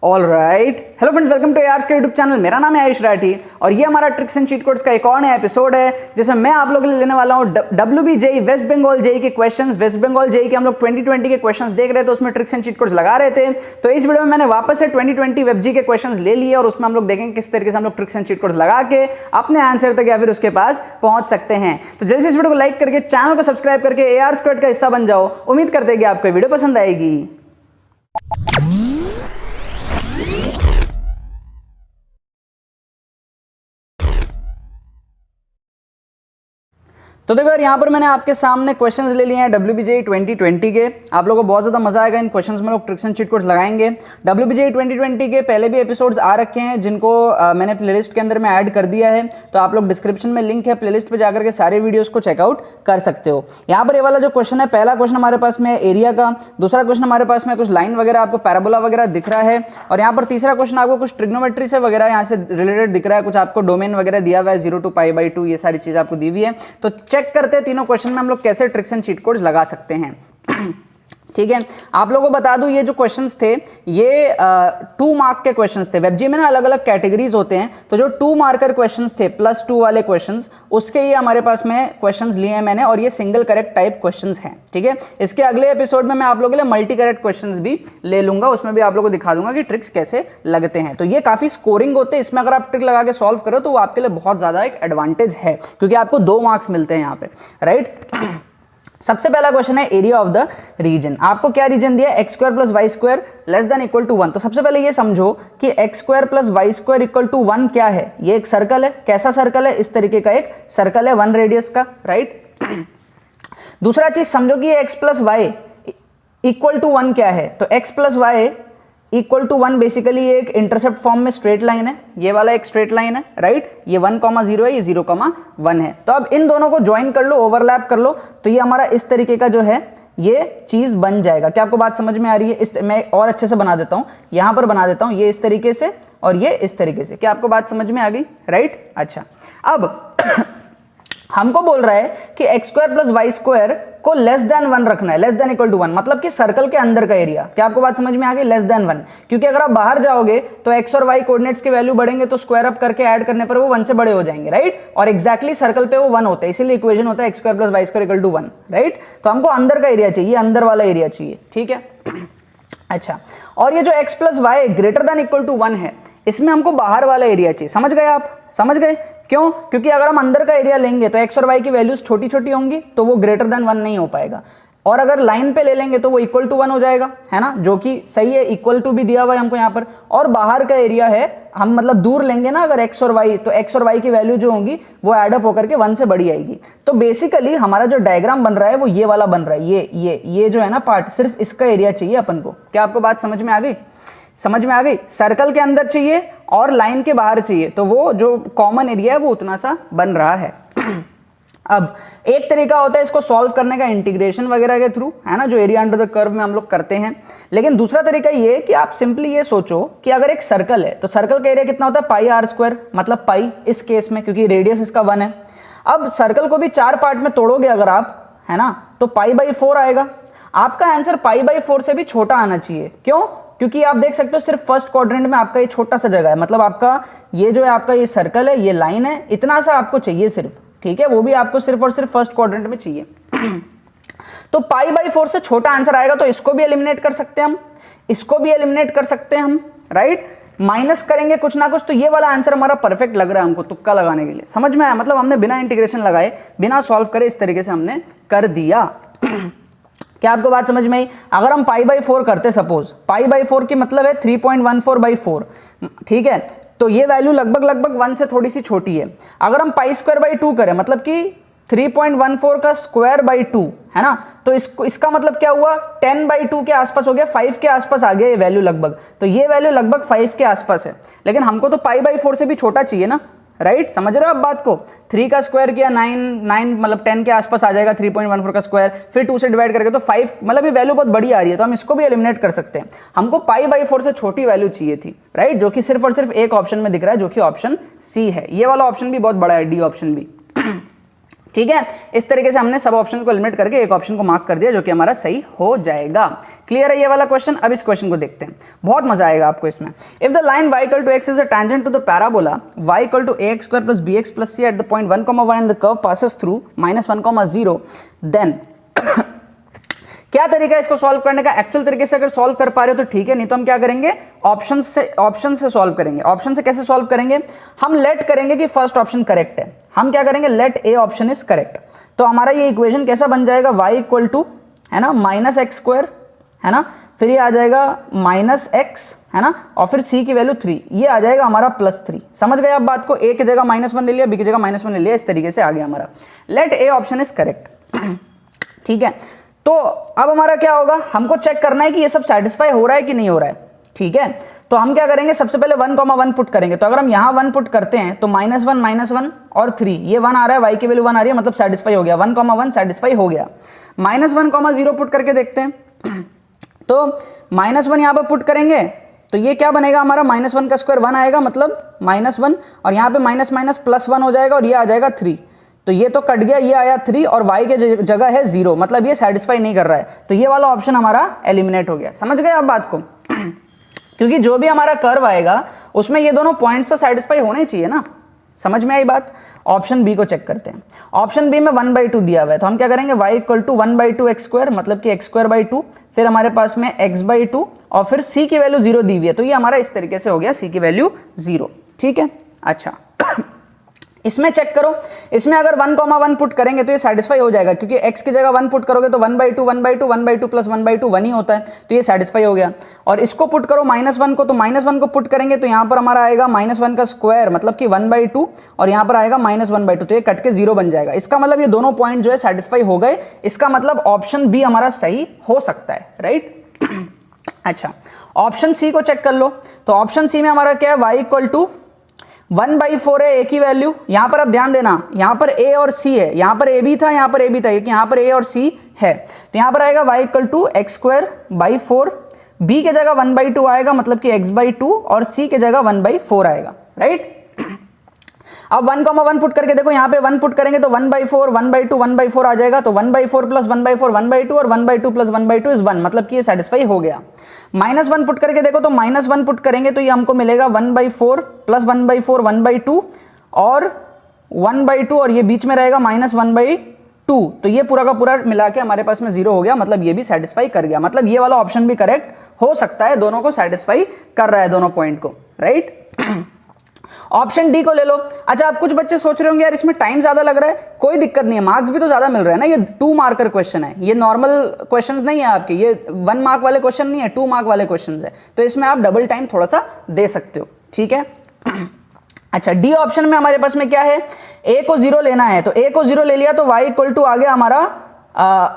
All right, hello friends, welcome to ARS के YouTube channel. मेरा नाम है आयुष राठी और ये हमारा ट्रिक्स एंड चीट कोड्स का एक और नया एपिसोड है जिसमें मैं आप लोगों के लिए लेने वाला हूँ WBJEE वेस्ट बंगाल जेई के क्वेश्चंस। वेस्ट बंगाल जेई के हम लोग 2020 के क्वेश्चंस देख रहे थे, उसमें ट्रिक्स एंड चीट कोड्स लगा रहे थे। तो इस वीडियो में मैंने वापस से 2020 वेबजी के क्वेश्चंस ले लिए और उसमें हम लोग देखेंगे किस तरीके से हम लोग ट्रिक्स एंड चीट कोड्स लगा के अपने आंसर तक या फिर उसके पास पहुंच सकते हैं। तो जल्दी से इस वीडियो को लाइक करके चैनल को सब्सक्राइब करके ARS का हिस्सा बन जाओ। उम्मीद करते हैं कि आपको वीडियो पसंद आएगी। तो देखो यार, यहाँ पर मैंने आपके सामने क्वेश्चंस ले लिए हैं WBJEE 2020 के। आप लोगों को बहुत ज़्यादा मजा आएगा इन क्वेश्चंस में, लोग ट्रिक्स एंड चीट कोड्स लगाएंगे। WBJEE 2020 के पहले भी एपिसोड्स आ रखे हैं जिनको मैंने प्लेलिस्ट के अंदर में ऐड कर दिया है, तो आप लोग डिस्क्रिप्शन में लिंक है, प्लेलिस्ट पर जाकर के सारे वीडियोज़ को चेकआउट कर सकते हो। यहाँ पर ये वाला जो क्वेश्चन है, पहला क्वेश्चन हमारे पास में एरिया का, दूसरा क्वेश्चन हमारे पास में कुछ लाइन वगैरह आपको पैराबोला वगैरह दिख रहा है, और यहाँ पर तीसरा क्वेश्चन आपको कुछ ट्रिग्नोमेट्री से वगैरह यहाँ से रिलेटेड दिख रहा है, कुछ आपको डोमेन वगैरह दिया हुआ है 0 to π/2, ये सारी चीज़ आपको दी हुई है। तो चेक करते हैं तीनों क्वेश्चन में हम लोग कैसे ट्रिक्स एंड चीट कोड्स लगा सकते हैं। ठीक है, आप लोगों को बता दूं, ये जो क्वेश्चंस थे ये 2 मार्क के क्वेश्चंस थे। वेबजी में ना अलग अलग कैटेगरीज होते हैं, तो जो 2 मार्कर क्वेश्चंस थे +2 वाले क्वेश्चंस, उसके ये हमारे पास में क्वेश्चंस लिए हैं मैंने, और ये सिंगल करेक्ट टाइप क्वेश्चंस हैं। ठीक है, इसके अगले एपिसोड में मैं आप लोगों के लिए मल्टी करेक्ट क्वेश्चंस भी ले लूंगा, उसमें भी आप लोगों को दिखा दूंगा कि ट्रिक्स कैसे लगते हैं। तो ये काफी स्कोरिंग होते हैं, इसमें अगर आप ट्रिक लगा के सॉल्व करो तो वो आपके लिए बहुत ज्यादा एक एडवांटेज है, क्योंकि आपको 2 मार्क्स मिलते हैं यहाँ पे, राइट। सबसे पहला क्वेश्चन है एरिया ऑफ द रीजन। आपको क्या रीजन दिया है, x² + y² <= 1। तो सबसे पहले ये समझो कि x² + y² = 1 क्या है। ये एक सर्कल है। कैसा सर्कल है, इस तरीके का एक सर्कल है 1 रेडियस का, राइट। दूसरा चीज समझो कि ये x + y = 1 क्या है। तो x + y = 1 बेसिकली ये एक इंटरसेप्ट फॉर्म में स्ट्रेट लाइन है, ये वाला एक स्ट्रेट लाइन है, राइट। ये 1,0 है, ये 0,1 है। तो अब इन दोनों को ज्वाइन कर लो, ओवरलैप कर लो, तो ये हमारा इस तरीके का जो है ये चीज बन जाएगा। क्या आपको बात समझ में आ रही है? मैं और अच्छे से बना देता हूं, यहां पर बना देता हूं, ये इस तरीके से और ये इस तरीके से। क्या आपको बात समझ में आ गई, राइट। अच्छा, अब हमको बोल रहा है कि x² + y² को <1 रखना है, <=1, मतलब कि सर्कल के अंदर का एरिया। क्या आपको बात समझ में आ गई, <1, क्योंकि अगर आप बाहर जाओगे तो x और y कोऑर्डिनेट्स के वैल्यू बढ़ेंगे तो स्क्वायर अप करके ऐड करने पर वो 1 से बड़े हो जाएंगे, राइट। और एग्जैक्टली सर्कल पे वो 1 होता है, इसीलिए इक्वेशन होता है x² + y² = 1, राइट। तो हमको अंदर का एरिया चाहिए, अंदर वाला एरिया चाहिए, ठीक है। अच्छा, और ये जो x + y > 1 है, इसमें हमको बाहर वाला एरिया चाहिए। समझ गए आप, समझ गए? क्यों? क्योंकि अगर हम अंदर का एरिया लेंगे तो x और y की वैल्यूज छोटी छोटी होंगी, तो वो > 1 नहीं हो पाएगा। और अगर लाइन पे ले लेंगे तो वो =1 हो जाएगा, है ना, जो कि सही है। = भी दिया हुआ है हमको यहाँ पर। और बाहर का एरिया है, हम मतलब दूर लेंगे ना अगर x और y, तो x और y की वैल्यू जो होंगी वो एडअप होकर के 1 से बड़ी आएगी। तो बेसिकली हमारा जो डायग्राम बन रहा है वो ये वाला बन रहा है। ये जो है ना पार्ट, सिर्फ इसका एरिया चाहिए अपन को। क्या आपको बात समझ में आ गई? समझ में आ गई? सर्कल के अंदर चाहिए और लाइन के बाहर चाहिए, तो वो जो कॉमन एरिया है वो उतना सा बन रहा है। अब एक तरीका होता है इसको सॉल्व करने का इंटीग्रेशन वगैरह के थ्रू, है ना, जो एरिया अंडर द कर्व में हम लोग करते हैं। लेकिन दूसरा तरीका ये कि आप सिंपली ये सोचो कि अगर एक सर्कल है तो सर्कल का एरिया कितना होता है, πr², मतलब पाई इस केस में, क्योंकि रेडियस इसका 1 है। अब सर्कल को भी 4 पार्ट में तोड़ोगे अगर आप, है ना, तो π/4 आएगा। आपका आंसर π/4 से भी छोटा आना चाहिए। क्यों? क्योंकि आप देख सकते हो सिर्फ फर्स्ट क्वाड्रेंट में आपका ये छोटा सा जगह है, मतलब आपका ये जो है आपका ये सर्कल है, ये लाइन है, इतना सा आपको चाहिए सिर्फ, ठीक है। वो भी आपको सिर्फ और सिर्फ फर्स्ट क्वाड्रेंट में चाहिए। तो π/4 से छोटा आंसर आएगा, तो इसको भी एलिमिनेट कर सकते हैं हम, इसको भी एलिमिनेट कर सकते हैं हम, राइट। माइनस करेंगे कुछ ना कुछ, तो ये वाला आंसर हमारा परफेक्ट लग रहा है हमको तुक्का लगाने के लिए। समझ में आया? मतलब हमने बिना इंटीग्रेशन लगाए, बिना सॉल्व करे, इस तरीके से हमने कर दिया। क्या आपको बात समझ में आई? अगर हम π/4 करते, सपोज π/4 की मतलब है 3.14/4, ठीक है, तो ये वैल्यू लगभग 1 से थोड़ी सी छोटी है। अगर हम π²/2 करें, मतलब कि 3.14 का ²/2, है ना, तो इसका मतलब क्या हुआ, 10/2 के आसपास हो गया, 5 के आसपास आ गया ये वैल्यू लगभग। तो ये वैल्यू लगभग 5 के आसपास है, लेकिन हमको तो π/4 से भी छोटा चाहिए ना, राइट। समझ रहे हो आप बात को? 3 का स्क्वायर किया 9 मतलब 10 के आसपास आ जाएगा, 3.14 का स्क्वायर, फिर 2 से डिवाइड करके तो 5, मतलब ये वैल्यू बहुत बड़ी आ रही है, तो हम इसको भी एलिमिनेट कर सकते हैं। हमको π/4 से छोटी वैल्यू चाहिए थी, राइट, जो कि सिर्फ और सिर्फ एक ऑप्शन में दिख रहा है, जो कि ऑप्शन सी है। ये वाला ऑप्शन भी बहुत बड़ा है, डी ऑप्शन भी। ठीक है, इस तरीके से हमने सब ऑप्शन को एलिमिनेट करके एक ऑप्शन को मार्क कर दिया, जो कि हमारा सही हो जाएगा। क्लियर है ये वाला क्वेश्चन। अब इस क्वेश्चन को देखते हैं, बहुत मजा आएगा आपको इसमें। If the line y equal to x is a tangent to the parabola y equal to ax square plus bx plus c at the point 1,1 and the curve passes through -1,0, then क्या तरीका है इसको solve करने का? Actual तरीके से अगर solve कर पा रहे हो तो ठीक है, नहीं तो हम क्या करेंगे, ऑप्शन से सॉल्व करेंगे। ऑप्शन से कैसे सॉल्व करेंगे? हम लेट करेंगे कि फर्स्ट ऑप्शन करेक्ट है, हम क्या करेंगे, let A option is correct. तो हमारा ये इक्वेशन कैसा बन जाएगा, y इक्वल टू है ना -x स्क्वायर है ना, फिर ये आ जाएगा -x है ना, और फिर c की वैल्यू 3, ये आ जाएगा हमारा +3। समझ गए आप बात को? a की जगह -1 ले लिया, b की जगह -1 ले लिया, इस तरीके से आ गया हमारा let A option is correct. ठीक है, तो अब हमारा क्या होगा, हमको चेक करना है कि ये सब सेटिस्फाई हो रहा है कि नहीं हो रहा है। ठीक है, तो हम क्या करेंगे, सबसे पहले 1,1 पुट करेंगे। तो अगर हम यहाँ 1 पुट करते हैं तो -1 और 3, ये 1 आ रहा है, y की वैल्यू 1 आ रही है, मतलब सेटिस्फाई हो गया, 1,1 सेटिस्फाई हो गया। -1,0 पुट करके देखते हैं, तो -1 यहाँ पे पुट करेंगे तो ये क्या बनेगा हमारा, -1 का स्क्वायर 1 आएगा, मतलब -1, और यहाँ पे माइनस +1 हो जाएगा और ये आ जाएगा 3, तो ये तो कट गया, ये आया 3 और y के जगह है 0, मतलब ये सेटिस्फाई नहीं कर रहा है, तो ये वाला ऑप्शन हमारा एलिमिनेट हो गया। समझ गए आप बात को? क्योंकि जो भी हमारा कर्व आएगा उसमें ये दोनों पॉइंट्स तो सेटिस्फाई होने चाहिए ना। समझ में आई बात? ऑप्शन बी को चेक करते हैं। ऑप्शन बी में 1/2 दिया हुआ है, तो हम क्या करेंगे, y equal to 1/2 x square, मतलब कि x²/2, फिर हमारे पास में x/2 और फिर c की वैल्यू 0 दी हुई है, तो ये हमारा इस तरीके से हो गया, c की वैल्यू 0। ठीक है, अच्छा इसमें चेक करो, इसमें अगर 1,1 पुट करेंगे तो ये सेटिस्फाई हो जाएगा, क्योंकि x की जगह 1 पुट करोगे तो 1/2 प्लस 1/2 1 ही होता है, तो ये सेटिस्फाई हो गया। और इसको पुट करो -1 को, तो -1 को पुट करेंगे तो यहाँ पर हमारा आएगा -1 का स्क्वायर, मतलब कि 1/2, और यहाँ पर आएगा -1/2, तो ये कट के 0 बन जाएगा। इसका मतलब ये दोनों पॉइंट जो है सेटिस्फाई हो गए, इसका मतलब ऑप्शन बी हमारा सही हो सकता है, राइट। अच्छा, ऑप्शन सी को चेक कर लो, तो ऑप्शन सी में हमारा क्या है, y इक्वल टू 1/4 है, a की वैल्यू, यहां पर अब ध्यान देना, यहां पर a और c है, यहां पर a भी था, यहां पर a भी था, क्योंकि यहां पर a और c है, तो यहां पर आएगा y equal to x²/4, b के जगह 1/2 आएगा, मतलब कि x/2, और c के जगह 1/4 आएगा, राइट। अब 1,1 पुट करके देखो, यहाँ पे 1 पुट करेंगे तो 1/4 1/2 1/4 आ जाएगा, तो 1/4 प्लस 1/4 1/2 और 1/2 प्लस 1/2 इज 1, मतलब कि ये सेटिस्फाई हो गया। -1 पुट करके देखो, तो -1 पुट करेंगे तो ये हमको मिलेगा 1/4 प्लस 1/4 1/2 और 1/2, और ये बीच में रहेगा -1/2, तो ये पूरा का पूरा मिला के हमारे पास में 0 हो गया, मतलब ये भी सेटिस्फाई कर गया, मतलब ये वाला ऑप्शन भी करेक्ट हो सकता है, दोनों को सेटिस्फाई कर रहा है, दोनों पॉइंट को, राइट। ऑप्शन डी को ले लो। अच्छा, अब कुछ बच्चे सोच रहे होंगे यार इसमें टाइम ज्यादा लग रहा है, कोई दिक्कत नहीं है, मार्क्स भी तो ज्यादा मिल रहे हैं ना, ये 2 मार्कर क्वेश्चन है, ये नॉर्मल क्वेश्चंस नहीं है आपके, ये 1 मार्क वाले क्वेश्चन नहीं है, 2 मार्क वाले क्वेश्चंस है, तो इसमें आप डबल टाइम थोड़ा सा दे सकते हो, ठीक है। अच्छा, डी ऑप्शन में हमारे पास में क्या है, a को 0 लेना है, तो a को 0 ले लिया तो y इक्वल टू आ गया हमारा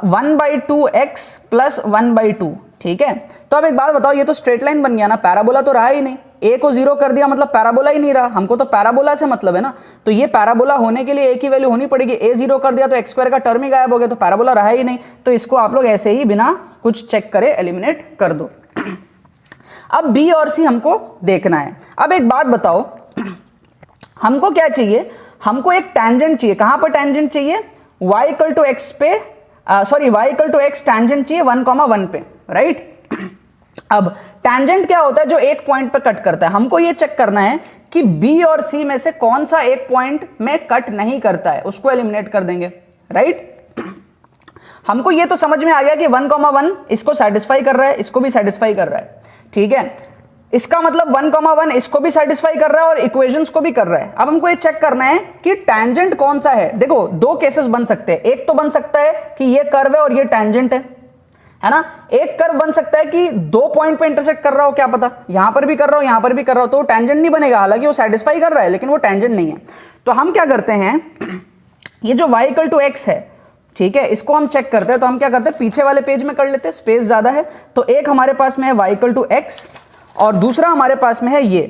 1/2x प्लस 1/2, ठीक है। तो अब एक बात बताओ, ये तो स्ट्रेट लाइन बन गया ना, पैराबोला तो रहा ही नहीं, a को 0 कर दिया मतलब पैराबोला ही नहीं रहा, हमको तो पैराबोला से मतलब है ना, तो ये पैराबोला होने के लिए a की वैल्यू होनी पड़ेगी, a 0 कर दिया तो x² का टर्म ही गायब हो गया, तो पैराबोला रहा ही नहीं, तो इसको आप लोग ऐसे ही बिना कुछ चेक करे एलिमिनेट कर दो। अब b और c हमको देखना है। अब एक बात बताओ, हमको क्या चाहिए, हमको एक टेंजेंट चाहिए, कहां पर टेंजेंट चाहिए, y इक्वल टू x पे, sorry y equal to x tangent चाहिए 1,1 पे, राइट। अब टेंजेंट क्या होता है, जो एक पॉइंट पे कट करता है, हमको ये चेक करना है कि b और c में से कौन सा एक पॉइंट में कट नहीं करता है, उसको एलिमिनेट कर देंगे, राइट। हमको ये तो समझ में आ गया कि 1,1 इसको सेटिस्फाई कर रहा है, इसको भी सेटिस्फाई कर रहा है, ठीक है, इसका मतलब 1,1 इसको भी सेटिस्फाई कर रहा है और इक्वेशंस को भी कर रहा है। अब हमको ये चेक करना है कि टेंजेंट कौन सा है। देखो, 2 केसेस बन सकते हैं, एक तो बन सकता है कि ये कर्व है और ये टेंजेंट है ना, एक कर्व बन सकता है कि 2 पॉइंट पे इंटरसेक्ट कर रहा हो, क्या पता यहां पर भी कर रहा हो यहां पर भी कर रहा हो, तो टेंजेंट नहीं बनेगा, हालांकि वो सेटिस्फाई कर रहा है लेकिन वो टेंजेंट नहीं है। तो हम क्या करते हैं, ये जो y इक्वल टू x है, ठीक है, इसको हम चेक करते हैं, तो हम क्या करते हैं, पीछे वाले पेज में कर लेते हैं, स्पेस ज्यादा है, तो एक हमारे पास में है y इक्वल टू x और दूसरा हमारे पास में है ये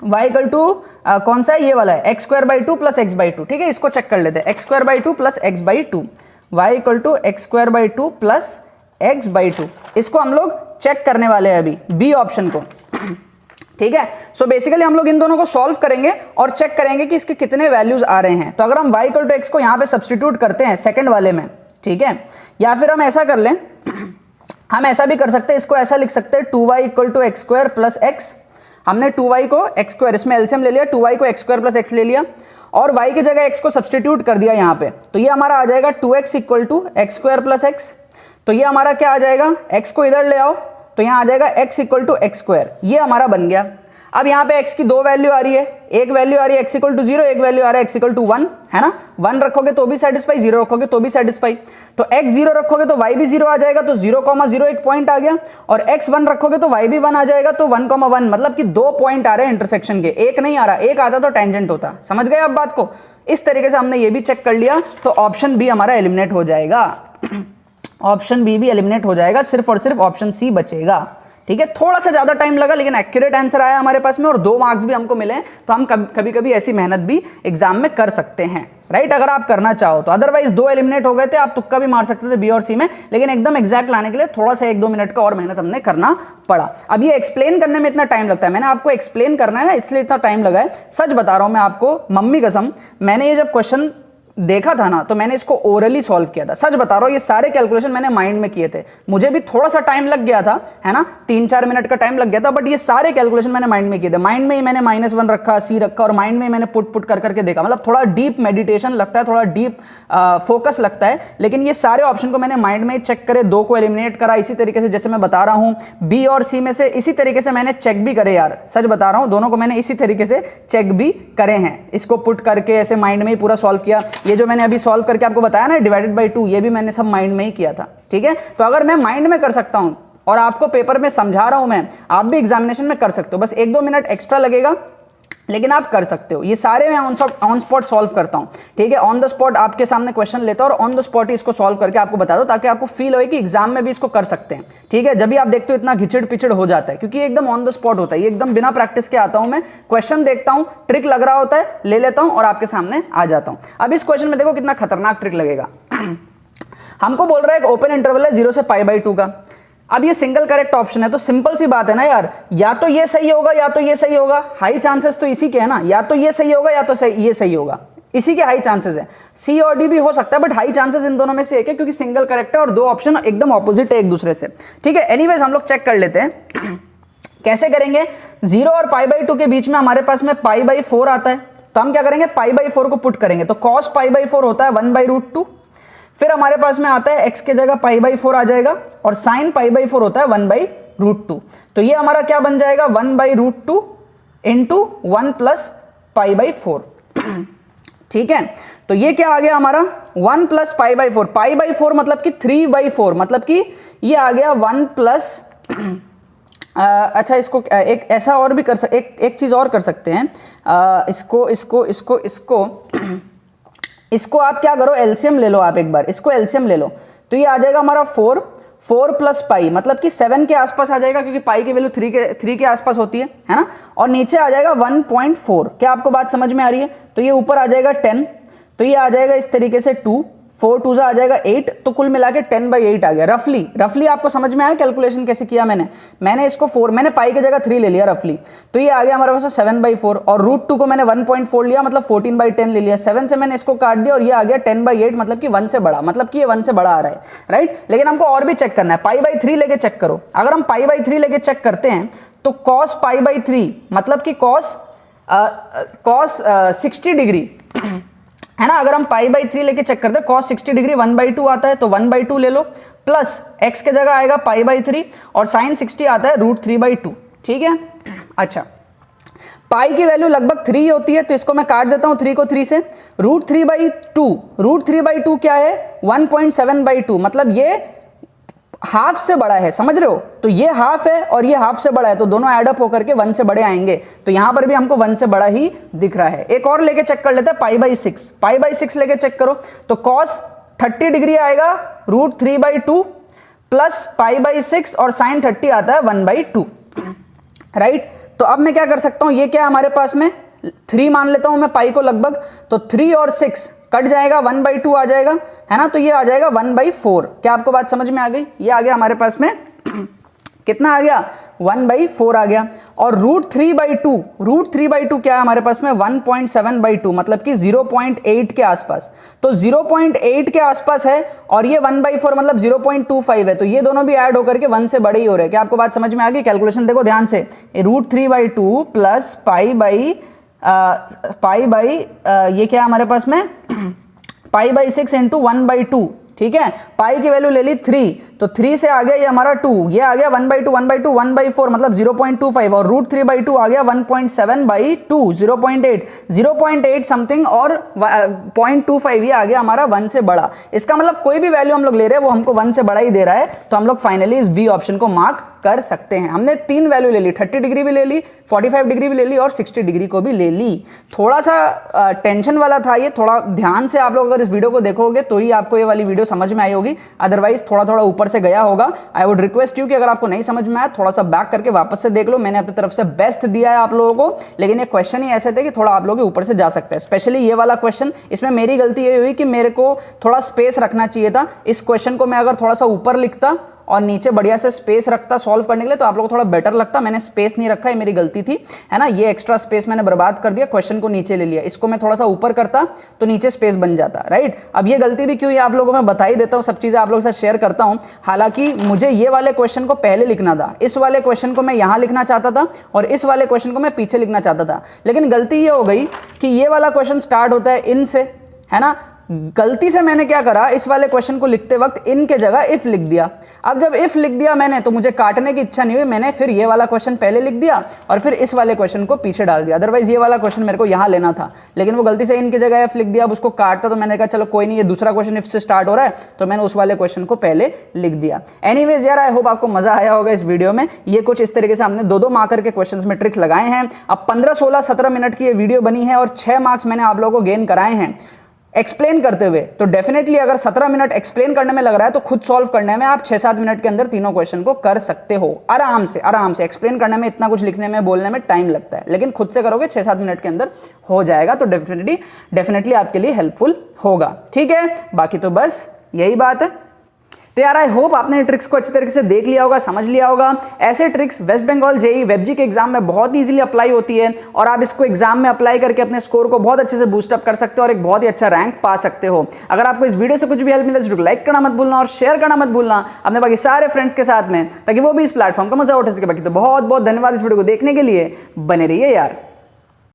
y इक्वल टू कौन सा है, ये वाला है x²/2 प्लस x/2, ठीक है, इसको चेक कर लेते हैं, x²/2 plus x/2, y equal to x²/2 plus x/2, इसको हम लोग चेक करने वाले हैं अभी बी ऑप्शन को, ठीक है। सो बेसिकली हम लोग इन दोनों को सॉल्व करेंगे और चेक करेंगे कि इसके कितने वैल्यूज आ रहे हैं। तो अगर हम y इक्वल टू x को यहाँ पे सब्सटीट्यूट करते हैं सेकंड वाले में, ठीक है, या फिर हम ऐसा कर लें, हम ऐसा भी कर सकते हैं, इसको ऐसा लिख सकते हैं 2y equal to X square plus X. हमने 2y को एक्स स्क्वायर, इसमें एलसीएम ले लिया, 2y को एक्स स्क्वायर प्लस एक्स ले लिया और y की जगह x को सब्सटीट्यूट कर दिया यहाँ पे, तो ये हमारा आ जाएगा 2x equal to X square plus X. तो ये हमारा क्या आ जाएगा, x को इधर ले आओ तो यहाँ आ जाएगा x equal to X square, ये हमारा बन गया। अब यहाँ पे x की दो वैल्यू आ रही है, एक वैल्यू आ रही है x इक्वल टू 0, एक वैल्यू आ रहा है x इक्वल टू 1, है ना। 1 रखोगे तो भी सेटिस्फाई, 0 रखोगे तो भी सेटिस्फाई। तो x 0 रखोगे तो y भी 0 आ जाएगा, तो 0,0 एक पॉइंट आ गया, और x 1 रखोगे तो y भी 1 आ जाएगा, तो 1,1, मतलब कि 2 पॉइंट आ रहे हैं इंटरसेक्शन के, एक नहीं आ रहा, एक आता तो टेंजेंट होता। समझ गए आप बात को? इस तरीके से हमने ये भी चेक कर लिया, तो ऑप्शन बी हमारा एलिमिनेट हो जाएगा। ऑप्शन बी भी एलिमिनेट हो जाएगा, सिर्फ और सिर्फ ऑप्शन सी बचेगा। ठीक है, थोड़ा सा ज्यादा टाइम लगा लेकिन एक्यूरेट आंसर आया हमारे पास में और 2 मार्क्स भी हमको मिले, तो हम कभी कभी ऐसी मेहनत भी एग्जाम में कर सकते हैं, राइट, अगर आप करना चाहो तो। अदरवाइज 2 एलिमिनेट हो गए थे, आप तुक्का भी मार सकते थे बी और सी में, लेकिन एकदम एग्जैक्ट लाने के लिए थोड़ा सा 1-2 मिनट का और मेहनत हमने करना पड़ा। अब ये एक्सप्लेन करने में इतना टाइम लगता है, मैंने आपको एक्सप्लेन करना है ना, इसलिए इतना टाइम लगा है। सच बता रहा हूं मैं आपको, मम्मी कसम, मैंने ये जब क्वेश्चन देखा था ना तो मैंने इसको ओरली सॉल्व किया था। सच बता रहा हूं, ये सारे कैलकुलेशन मैंने माइंड में किए थे, मुझे भी थोड़ा सा टाइम लग गया था, है ना, 3-4 मिनट का टाइम लग गया था, बट ये सारे कैलकुलेशन मैंने माइंड में किए थे। माइंड में ही मैंने -1 रखा, सी रखा, और माइंड में ही मैंने पुट कर करके देखा। मतलब थोड़ा डीप मेडिटेशन लगता है, थोड़ा डीप फोकस लगता है, लेकिन ये सारे ऑप्शन को मैंने माइंड में चेक करे, 2 को एलिमिनेट करा इसी तरीके से जैसे मैं बता रहा हूं, बी और सी में से इसी तरीके से मैंने चेक भी करे यार, सच बता रहा हूं, दोनों को मैंने इसी तरीके से चेक भी करे हैं। इसको पुट करके ऐसे माइंड में ही पूरा सॉल्व किया। ये जो मैंने अभी सॉल्व करके आपको बताया ना डिवाइडेड बाय 2, ये भी मैंने सब माइंड में ही किया था। ठीक है, तो अगर मैं माइंड में कर सकता हूं और आपको पेपर में समझा रहा हूं मैं, आप भी एग्जामिनेशन में कर सकते हो, बस 1-2 मिनट एक्स्ट्रा लगेगा लेकिन आप कर सकते हो। ये सारे मैं ऑन स्पॉट सॉल्व करता हूं, ठीक है, ऑन द स्पॉट आपके सामने क्वेश्चन लेता हूं और ऑन द स्पॉट ही इसको सॉल्व करके आपको बता दो, ताकि आपको फील हो कि एग्जाम में भी इसको कर सकते हैं। ठीक है, जब भी आप देखते हो इतना घिचड़ पिचड़ हो जाता है, क्योंकि एकदम ऑन द स्पॉट होता है, ये एकदम बिना प्रैक्टिस के आता हूं मैं, क्वेश्चन देखता हूं, ट्रिक लग रहा होता है, ले लेता हूं और आपके सामने आ जाता हूं। अब इस क्वेश्चन में देखो कितना खतरनाक ट्रिक लगेगा। हमको बोल रहा है एक ओपन इंटरवल है 0 से π/2 का। अब ये सिंगल करेक्ट ऑप्शन है, तो सिंपल सी बात है ना यार, या तो ये सही होगा या तो ये सही होगा, हाई चांसेस तो इसी के है ना, या तो ये सही होगा या तो ये सही होगा, इसी के हाई चांसेस है। सी और डी भी हो सकता है, बट हाई चांसेस इन दोनों में से एक है, क्योंकि सिंगल करेक्ट है और 2 ऑप्शन एकदम ऑपोजिट है एक दूसरे से। ठीक है, एनीवेज हम लोग चेक कर लेते हैं कैसे करेंगे। 0 और π/2 के बीच में हमारे पास में π/4 आता है, तो हम क्या करेंगे, π/4 को पुट करेंगे, तो cos π/4 होता है 1/√2। फिर हमारे पास में आता है x के जगह π/4 आ जाएगा, और sin π/4 होता है 1/√2। तो ये हमारा क्या बन जाएगा, 1/√2 इंटू 1 प्लस π/4। ठीक है, तो ये क्या आ गया हमारा 1 प्लस π/4, π/4 मतलब कि 3/4, मतलब कि ये आ गया 1 प्लस अच्छा, इसको एक ऐसा और भी कर सकते, एक चीज और कर सकते हैं, इसको आप क्या करो, एलसीएम ले लो आप एक बार, इसको एलसीएम ले लो, तो ये आ जाएगा हमारा 4 प्लस पाई, मतलब कि 7 के आसपास आ जाएगा, क्योंकि पाई की वैल्यू 3 के आसपास होती है ना, और नीचे आ जाएगा 1.4। क्या आपको बात समझ में आ रही है? तो ये ऊपर आ जाएगा 10, तो ये आ जाएगा इस तरीके से 2, 4 2 आ जाएगा 8, तो कुल मिला के 10/8 आ गया। रफली आपको समझ में आया कैलकुलेशन कैसे किया मैंने इसको 4, मैंने पाई की जगह 3 ले लिया रफली, तो ये आ गया हमारे पास 7/4, और √2 को मैंने 1.4 लिया, मतलब 14/10 ले लिया, 7 से मैंने इसको काट दिया और ये आ गया 10/8, मतलब कि 1 से बड़ा, मतलब कि ये 1 से बड़ा आ रहा है, राइट। लेकिन हमको और भी चेक करना है, π/3 लेके चेक करो। अगर हम π/3 लेके चेक करते हैं तो cos π/3 मतलब कि cos 60 डिग्री है ना। अगर हम π/3 लेके चेक करते हैं, cos 60 डिग्री 1/2 आता है, तो 1/2 ले लो, प्लस x के जगह आएगा π/3, और sin 60 आता है √3/2। ठीक है, अच्छा, पाई की वैल्यू लगभग 3 होती है, तो इसको मैं काट देता हूं 3 को 3 से। √3/2 क्या है, 1.7/2, मतलब ये हाफ से बड़ा है, समझ रहे हो। तो ये हाफ है और ये हाफ से बड़ा है, तो दोनों ऐड अप होकर के 1 से बड़े आएंगे, तो यहां पर भी हमको 1 से बड़ा ही दिख रहा है। एक और लेके चेक कर लेते हैं, π/6 लेके चेक करो, तो cos 30 डिग्री आएगा √3/2 प्लस π/6, और sin 30 आता है 1/2, राइट। तो अब मैं क्या कर सकता हूं, ये क्या हमारे पास में 3 मान लेता हूं मैं पाई को लगभग, तो 3 और 6 कट जाएगा, 1/2 आ जाएगा, है ना, तो ये आ जाएगा 1/4। क्या आपको बात समझ में आ गई? ये आ गया हमारे पास में कितना आ गया, 1/4 आ गया। और √3/2 क्या है हमारे पास में 1.7/2 मतलब कि 0.8 के आसपास। तो 0.8 के आसपास है और ये 1/4 मतलब 0.25 है, तो ये दोनों भी ऐड होकर के 1 से बड़े ही हो रहे हैं। क्या आपको बात समझ में आ गई? कैलकुलेशन देखो ध्यान से, √3/2 प्लस ये क्या है हमारे पास में π/6 इंटू 1/2, ठीक है। पाई की वैल्यू ले ली 3, तो 3 से आ गया ये हमारा 2, ये आ गया 1/2 1/4 मतलब 0.25 और √3/2 आ गया 1.7/2 0.8 समथिंग और 0.25 ये आ गया हमारा 1 से बड़ा। इसका मतलब कोई भी वैल्यू हम लोग ले रहे हैं वो हमको 1 से बड़ा ही दे रहा है, तो हम लोग फाइनली इस बी ऑप्शन को मार्क कर सकते हैं। हमने 3 वैल्यू ले ली, 30 डिग्री भी ले ली, 45 डिग्री भी ले ली और 60 डिग्री को भी ले ली। थोड़ा सा टेंशन वाला था ये, थोड़ा ध्यान से आप लोग अगर इस वीडियो को देखोगे तो ही आपको ये वाली वीडियो समझ में आई होगी, अदरवाइज थोड़ा थोड़ा ऊपर से गया होगा। आई वुड रिक्वेस्ट यू कि अगर आपको नहीं समझ में आया थोड़ा सा बैक करके वापस से देख लो। मैंने अपनी तरफ से बेस्ट दिया है आप लोगों को, लेकिन ये क्वेश्चन ही ऐसे थे कि थोड़ा आप लोग ऊपर से जा सकते हैं। स्पेशली ये वाला क्वेश्चन, इसमें मेरी गलती ये हुई कि मेरे को थोड़ा स्पेस रखना चाहिए था। इस क्वेश्चन को मैं अगर थोड़ा सा ऊपर लिखता और नीचे बढ़िया से स्पेस रखता सॉल्व करने के लिए तो आप लोग को थोड़ा बेटर लगता। मैंने स्पेस नहीं रखा, है मेरी गलती थी, है ना। ये एक्स्ट्रा स्पेस मैंने बर्बाद कर दिया, क्वेश्चन को नीचे ले लिया। इसको मैं थोड़ा सा ऊपर करता तो नीचे स्पेस बन जाता, राइट। अब ये गलती भी क्यों है आप लोगों को मैं बता ही देता हूँ, सब चीजें आप लोगों के साथ शेयर करता हूँ। हालांकि मुझे ये वाले क्वेश्चन को पहले लिखना था, इस वाले क्वेश्चन को मैं यहाँ लिखना चाहता था और इस वाले क्वेश्चन को मैं पीछे लिखना चाहता था, लेकिन गलती ये हो गई कि ये वाला क्वेश्चन स्टार्ट होता है इन से, है ना। गलती से मैंने क्या करा, इस वाले क्वेश्चन को लिखते वक्त इन के जगह इफ लिख दिया। अब जब इफ लिख दिया मैंने तो मुझे काटने की इच्छा नहीं हुई, मैंने फिर ये वाला क्वेश्चन पहले लिख दिया और फिर इस वाले क्वेश्चन को पीछे डाल दिया। अदरवाइज ये वाला क्वेश्चन मेरे को यहाँ लेना था, लेकिन वो गलती से इन की जगह एफ लिख दिया। अब उसको काटता तो मैंने कहा चलो कोई नहीं, ये दूसरा क्वेश्चन इफ से स्टार्ट हो रहा है तो मैंने उस वाले क्वेश्चन को पहले लिख दिया। एनीवेज यार, आई होप आपको मजा आया होगा इस वीडियो में। ये कुछ इस तरीके से हमने 2-2 मार्कर के क्वेश्चन में ट्रिक्स लगाए हैं। अब 15, 16, 17 मिनट की ये वीडियो बनी है और 6 मार्क्स मैंने आप लोगों को गेन कराए हैं एक्सप्लेन करते हुए। तो डेफिनेटली अगर 17 मिनट एक्सप्लेन करने में लग रहा है तो खुद सॉल्व करने में आप 6-7 मिनट के अंदर तीनों क्वेश्चन को कर सकते हो आराम से। एक्सप्लेन करने में इतना कुछ लिखने में बोलने में टाइम लगता है, लेकिन खुद से करोगे 6-7 मिनट के अंदर हो जाएगा, तो डेफिनेटली आपके लिए हेल्पफुल होगा, ठीक है। बाकी तो बस यही बात है। तो यार आई होप आपने ट्रिक्स को अच्छी तरीके से देख लिया होगा, समझ लिया होगा। ऐसे ट्रिक्स वेस्ट बंगाल जेईई वेबजी के एग्जाम में बहुत इजीली अप्लाई होती है और आप इसको एग्जाम में अप्लाई करके अपने स्कोर को बहुत अच्छे से बूस्ट अप कर सकते हो और एक बहुत ही अच्छा रैंक पा सकते हो। अगर आपको इस वीडियो से कुछ भी हेल्प मिले तो लाइक करना मत भूलना और शेयर करना मत भूलना अपने बाकी सारे फ्रेंड्स के साथ में, ताकि वो भी इस प्लेटफॉर्म का मजा उठा सके। बाकी तो बहुत बहुत धन्यवाद इस वीडियो को देखने के लिए, बने रहिए यार।